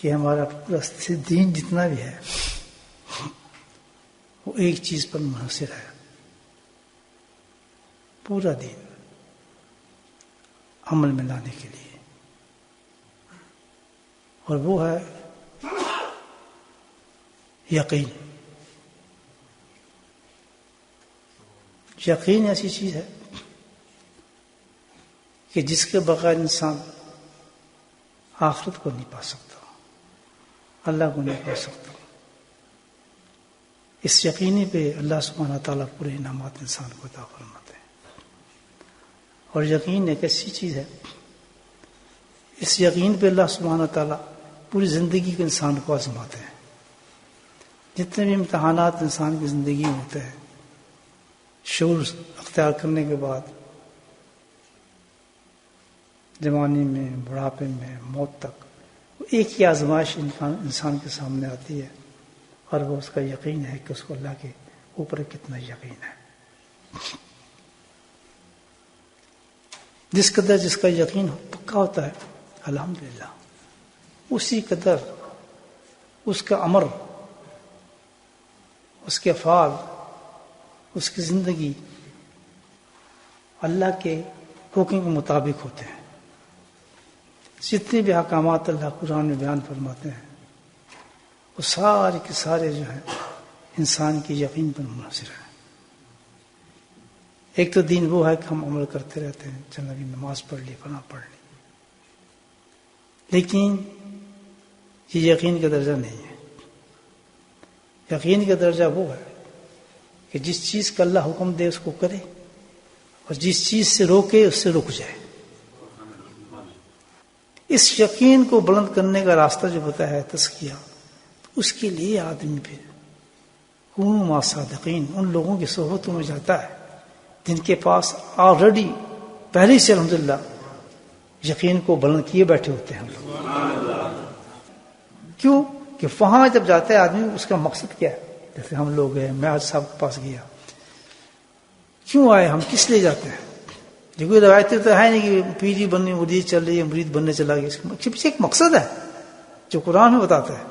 کہ ہمارا پورا دین جتنا بھی ہے وہ ایک چیز پر منحصر ہے، پورا دین عمل میں لانے کے لیے، اور وہ ہے یقین۔ یقین ایسی چیز ہے کہ جس کے بغیر انسان آخرت کو نہیں پا سکتا، اللہ کو نہیں پا سکتا۔ اس یقینی پہ اللہ سبحانہ تعالیٰ پورے انعامات انسان کو عطا فرماتے ہیں۔ اور یقین ایک ایسی چیز ہے، اس یقین پہ اللہ سبحانہ تعالیٰ پوری زندگی کے انسان کو آزماتے ہیں۔ جتنے بھی امتحانات انسان کی زندگی میں ہوتے ہیں، شعور اختیار کرنے کے بعد، جوانی میں، بڑھاپے میں، موت تک، ایک ہی آزمائش انسان کے سامنے آتی ہے، اور وہ اس کا یقین ہے کہ اس کو اللہ کے اوپر کتنا یقین ہے۔ جس قدر جس کا یقین پکا ہوتا ہے، الحمدللہ، اسی قدر اس کا امر، اس کے افعال، اس کی زندگی اللہ کے حکم کے مطابق ہوتے ہیں۔ جتنے بھی احکامات اللہ قرآن میں بیان فرماتے ہیں وہ سارے کے سارے جو ہیں انسان کی یقین پر منحصر ہیں۔ ایک تو دین وہ ہے کہ ہم عمل کرتے رہتے ہیں، چلو بھی نماز پڑھ لی، فلاں پڑھ لی، لیکن یہ یقین کا درجہ نہیں ہے۔ یقین کا درجہ وہ ہے کہ جس چیز کا اللہ حکم دے اس کو کرے، اور جس چیز سے روکے اس سے رک جائے۔ اس یقین کو بلند کرنے کا راستہ جو بتایا ہے تزکیہ، اس کے لیے آدمی پھر کونوا مع صادقین، ان لوگوں کی صحبتوں میں جاتا ہے جن کے پاس آلریڈی پہلے سے الحمدللہ یقین کو بلند کیے بیٹھے ہوتے ہیں۔ کیوں کہ وہاں جب جاتا ہے آدمی، اس کا مقصد کیا ہے؟ جیسے ہم لوگ ہیں، میں آج صاحب کے پاس گیا، کیوں آئے ہم، کس لیے جاتے ہیں؟ جو کوئی روایتیں تو ہے نہیں کہ پیری بننے مرید چل رہی ہے، مرید بننے چلا گیا، اس کے پیچھے ایک مقصد ہے جو قرآن میں بتاتا ہے۔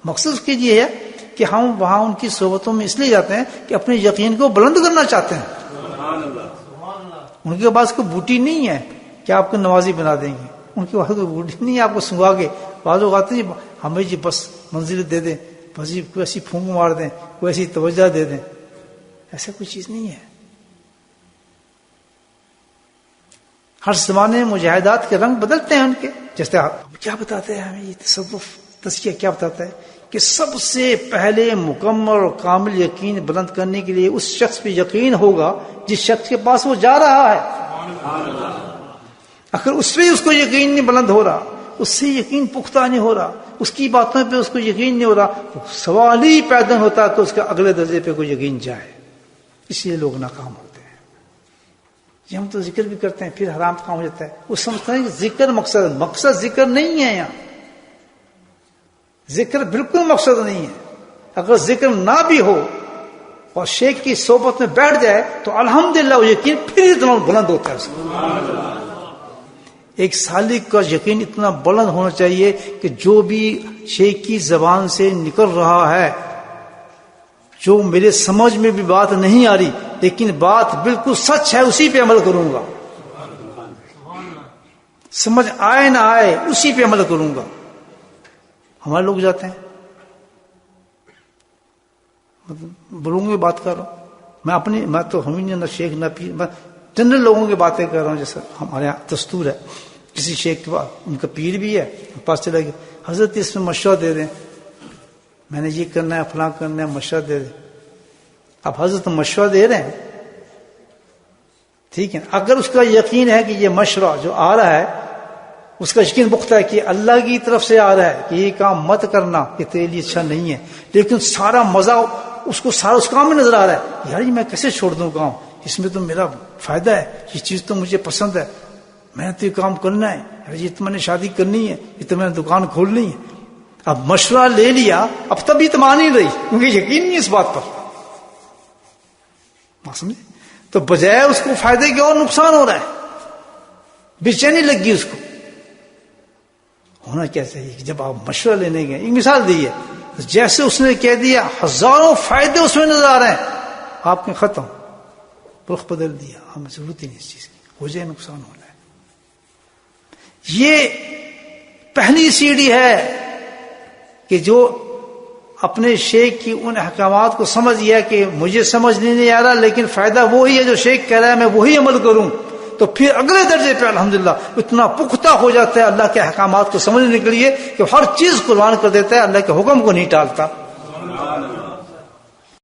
مقصد اس کے لیے ہے کہ ہم وہاں ان کی صحبتوں میں اس لیے جاتے ہیں کہ اپنے یقین کو بلند کرنا چاہتے ہیں۔ ان کے پاس کوئی بوٹی نہیں ہے کہ آپ کو نمازی بنا دیں گے، ان کے پاس کوئی بوٹی نہیں ہے آپ کو سنگا کے، بعض لوگ آتے ہیں ہمیں جی بس منزل دے دیں، بس جی کوئی ایسی پھونک مار دیں، کوئی ایسی توجہ دے دیں، ایسا کوئی چیز نہیں ہے۔ ہر زمانے میں مجاہدات کے رنگ بدلتے ہیں ان کے، جیسے آپ کیا بتاتے ہیں ہمیں یہ تصوف تزکیہ کیا بتاتا ہے کہ سب سے پہلے مکمل اور کامل یقین بلند کرنے کے لیے اس شخص پہ یقین ہوگا جس شخص کے پاس وہ جا رہا ہے۔ اگر اس پہ اس کو یقین نہیں بلند ہو رہا، اس سے یقین پختہ نہیں ہو رہا، اس کی باتوں پہ اس کو یقین نہیں ہو رہا، تو سوال ہی پیدا ہوتا کہ اس کے اگلے درجے پہ کوئی یقین جائے۔ اس لیے لوگ ناکام ہوتے ہیں۔ یہ ہم تو ذکر بھی کرتے ہیں، پھر حرام کام ہو جاتا ہے۔ وہ سمجھتے ہیں کہ ذکر مقصد ذکر نہیں ہے، یہاں ذکر بالکل مقصد نہیں ہے۔ اگر ذکر نہ بھی ہو اور شیخ کی صحبت میں بیٹھ جائے تو الحمدللہ وہ یقین پھر اتنا بلند ہوتا ہے اس کا۔ ایک سالک کا یقین اتنا بلند ہونا چاہیے کہ جو بھی شیخ کی زبان سے نکل رہا ہے، جو میرے سمجھ میں بھی بات نہیں آ رہی لیکن بات بالکل سچ ہے، اسی پہ عمل کروں گا، سمجھ آئے نہ آئے اسی پہ عمل کروں گا۔ ہمارے لوگ جاتے ہیں، بولوں گے بات کر رہا ہوں میں تو ہم ہی نہ شیخ نہ پیر، میں جنرل لوگوں کی باتیں کر رہا ہوں۔ جیسے ہمارے یہاں دستور ہے، کسی شیخ کے پاس ان کا پیر بھی ہے، پاس چلا گیا، حضرت اس میں مشورہ دے دیں، میں نے یہ کرنا ہے فلاں کرنا ہے، مشورہ دے دیں۔ اب حضرت مشورہ دے رہے ہیں، ٹھیک ہے، اگر اس کا یقین ہے کہ یہ مشورہ جو آ رہا ہے اس کا یقین پختہ ہے کہ اللہ کی طرف سے آ رہا ہے کہ یہ کام مت کرنا، کہ تیرے لیے اچھا نہیں ہے، لیکن سارا مزہ اس کو سارا اس کام میں نظر آ رہا ہے، یار یہ میں کیسے چھوڑ دوں کام، اس میں تو میرا فائدہ ہے، یہ چیز تو مجھے پسند ہے، میں نے تو یہ کام کرنا ہے، یہ تو میں نے شادی کرنی ہے، یہ تو میں نے دکان کھولنی ہے۔ اب مشورہ لے لیا، اب تب اطمینان نہیں رہی کیونکہ یقین نہیں اس بات پر، سمجھے؟ تو بجائے اس کو فائدے کے اور نقصان ہو رہا ہے، بے چینی لگ گئی اس کو۔ ہونا کیا چاہیے کہ جب آپ مشورہ لینے گئے، ایک مثال دی ہے، جیسے اس نے کہہ دیا ہزاروں فائدے اس میں نظر آ رہے ہیں، آپ نے ختم رخ بدل دیا، ہمیں ضرورت ہی نہیں اس چیز کی، ہو جائے نقصان ہونا ہے۔ یہ پہلی سیڑھی ہے کہ جو اپنے شیخ کی ان احکامات کو سمجھ گیا کہ مجھے سمجھ نہیں آ رہا لیکن فائدہ وہی ہے جو شیخ کہہ رہا ہے، میں وہی عمل کروں، تو پھر اگلے درجے پہ الحمدللہ اتنا پختہ ہو جاتا ہے اللہ کے احکامات کو سمجھنے کے لیے کہ ہر چیز قربان کر دیتا ہے، اللہ کے حکم کو نہیں ٹالتا۔